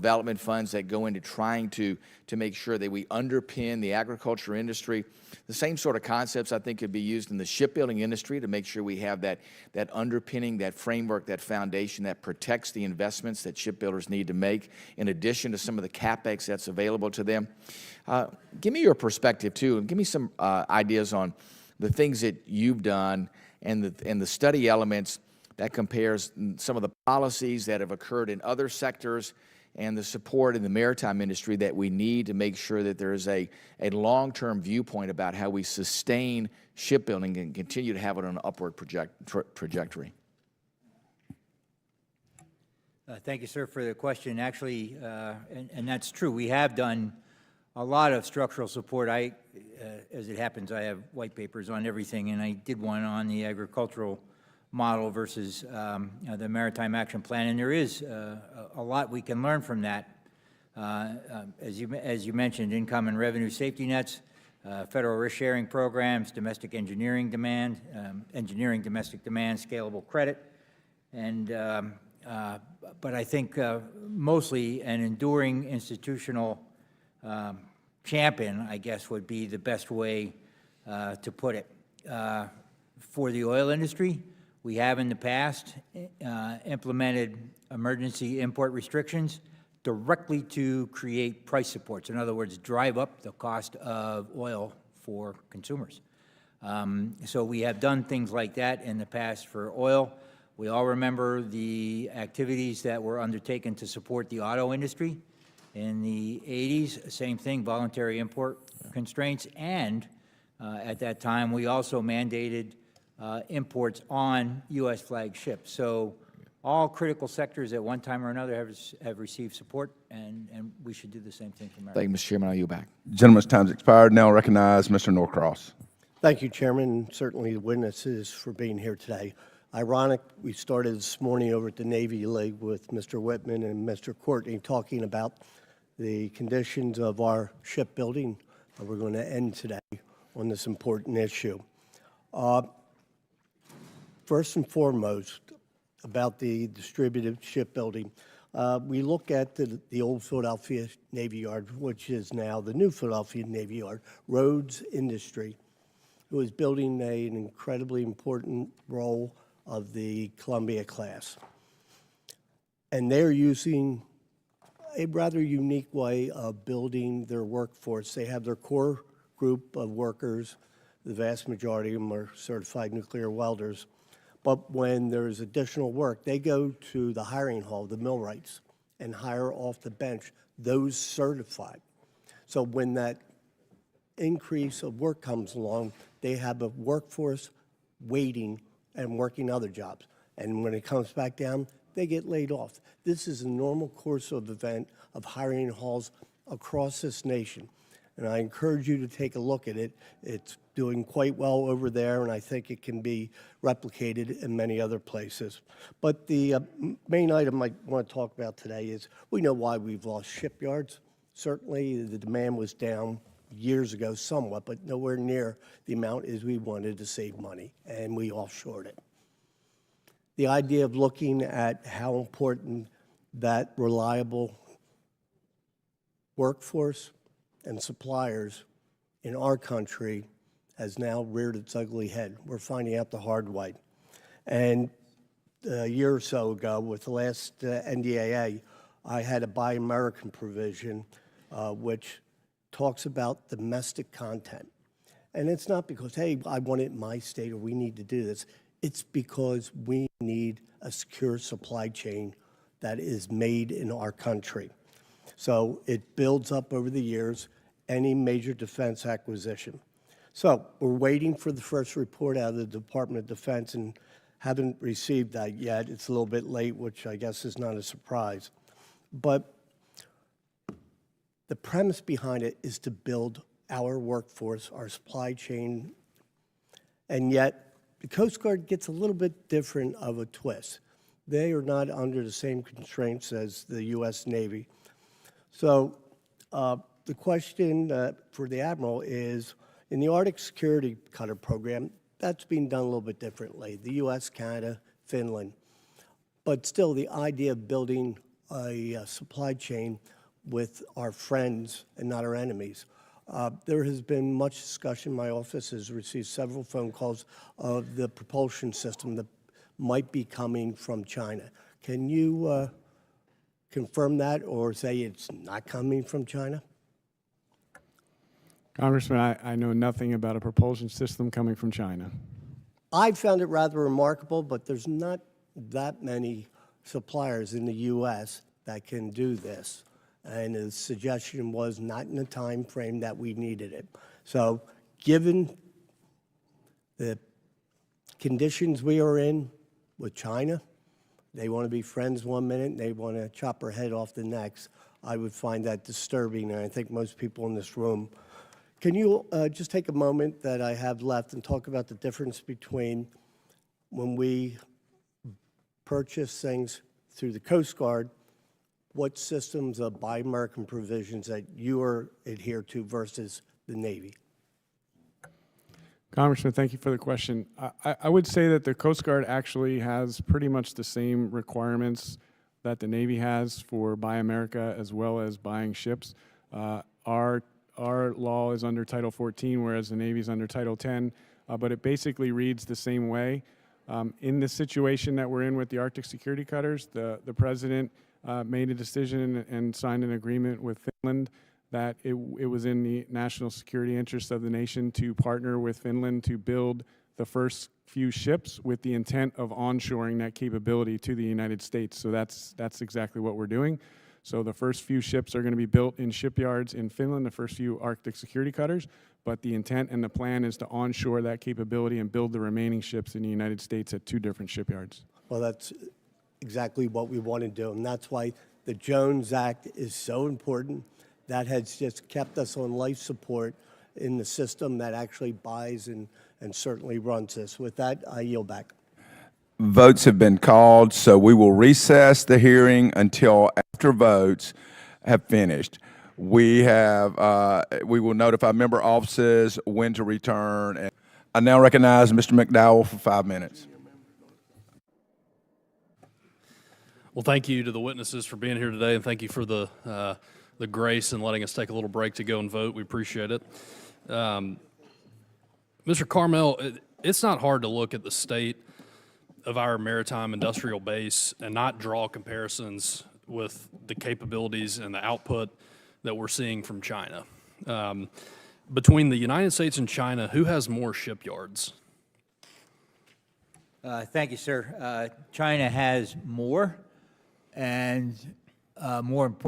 development funds that go into trying to make sure that we underpin the agriculture industry. The same sort of concepts, I think, could be used in the shipbuilding industry to make sure we have that underpinning, that framework, that foundation that protects the investments that shipbuilders need to make, in addition to some of the CapEx that's available to them. Give me your perspective, too, and give me some ideas on the things that you've done and the study elements that compares some of the policies that have occurred in other sectors and the support in the maritime industry that we need to make sure that there is a long-term viewpoint about how we sustain shipbuilding and continue to have it on an upward trajectory. Thank you, sir, for the question. Actually, and that's true, we have done a lot of structural support. As it happens, I have white papers on everything, and I did one on the agricultural model versus the Maritime Action Plan, and there is a lot we can learn from that. As you mentioned, income and revenue safety nets, federal risk sharing programs, domestic engineering demand, engineering domestic demand, scalable credit, and but I think mostly an enduring institutional champion, I guess, would be the best way to put it. For the oil industry, we have in the past implemented emergency import restrictions directly to create price supports. In other words, drive up the cost of oil for consumers. So we have done things like that in the past for oil. We all remember the activities that were undertaken to support the auto industry in the 80s. Same thing, voluntary import constraints. And at that time, we also mandated imports on U.S. flagged ships. So all critical sectors at one time or another have received support, and we should do the same thing for Maritime. Thank you, Mr. Chairman. I'll yield back. Gentleman's time's expired. Now I recognize Mr. Norcross. Thank you, Chairman, and certainly the witnesses for being here today. Ironic, we started this morning over at the Navy League with Mr. Whitman and Mr. Courtney talking about the conditions of our shipbuilding. We're going to end today on this important issue. First and foremost, about the distributed shipbuilding, we look at the old Philadelphia Navy Yard, which is now the new Philadelphia Navy Yard, Rhodes Industry, who is building an incredibly important role of the Columbia class. And they're using a rather unique way of building their workforce. They have their core group of workers. The vast majority of them are certified nuclear welders. But when there's additional work, they go to the hiring hall, the millwrights, and hire off the bench those certified. So when that increase of work comes along, they have a workforce waiting and working other jobs. And when it comes back down, they get laid off. This is a normal course of event of hiring halls across this nation. And I encourage you to take a look at it. It's doing quite well over there, and I think it can be replicated in many other places. But the main item I want to talk about today is we know why we've lost shipyards. Certainly the demand was down years ago somewhat, but nowhere near the amount as we wanted to save money, and we offshored it. The idea of looking at how important that reliable workforce and suppliers in our country has now reared its ugly head. We're finding out the hard way. And a year or so ago, with the last NDAA, I had a Buy American provision, which talks about domestic content. And it's not because, hey, I want it in my state or we need to do this. It's because we need a secure supply chain that is made in our country. So it builds up over the years any major defense acquisition. So we're waiting for the first report out of the Department of Defense and haven't received that yet. It's a little bit late, which I guess is not a surprise. But the premise behind it is to build our workforce, our supply chain, and yet the Coast Guard gets a little bit different of a twist. They are not under the same constraints as the U.S. Navy. So the question for the Admiral is, in the Arctic Security Cutter Program, that's being done a little bit differently, the U.S., Canada, Finland. But still, the idea of building a supply chain with our friends and not our enemies. There has been much discussion. My office has received several phone calls of the propulsion system that might be coming from China. Can you confirm that or say it's not coming from China? Congressman, I know nothing about a propulsion system coming from China. I found it rather remarkable, but there's not that many suppliers in the U.S. that can do this. And the suggestion was not in the time frame that we needed it. So given the conditions we are in with China, they want to be friends one minute, they want to chop our head off the next, I would find that disturbing, and I think most people in this room. Can you just take a moment that I have left and talk about the difference between when we purchase things through the Coast Guard, what systems of Buy American provisions that you are adhere to versus the Navy? Congressman, thank you for the question. I would say that the Coast Guard actually has pretty much the same requirements that the Navy has for Buy America as well as buying ships. Our law is under Title 14, whereas the Navy is under Title 10, but it basically reads the same way. In the situation that we're in with the Arctic security cutters, the President made a decision and signed an agreement with Finland that it was in the national security interest of the nation to partner with Finland to build the first few ships with the intent of onshoring that capability to the United States. So that's exactly what we're doing. So the first few ships are going to be built in shipyards in Finland, the first few Arctic security cutters, but the intent and the plan is to onshore that capability and build the remaining ships in the United States at 2 different shipyards. Well, that's exactly what we want to do, and that's why the Jones Act is so important. That has just kept us on life support in the system that actually buys and certainly runs this. With that, I yield back. Votes have been called, so we will recess the hearing until after votes have finished. We will notify member offices when to return. And I now recognize Mr. McDowell for 5 minutes. Well, thank you to the witnesses for being here today, and thank you for the grace and letting us take a little break to go and vote. We appreciate it. Mr. Carmel, it's not hard to look at the state of our maritime industrial base and not draw comparisons with the capabilities and the output that we're seeing from China. Between the United States and China, who has more shipyards? Thank you, sir. China has more, and more important.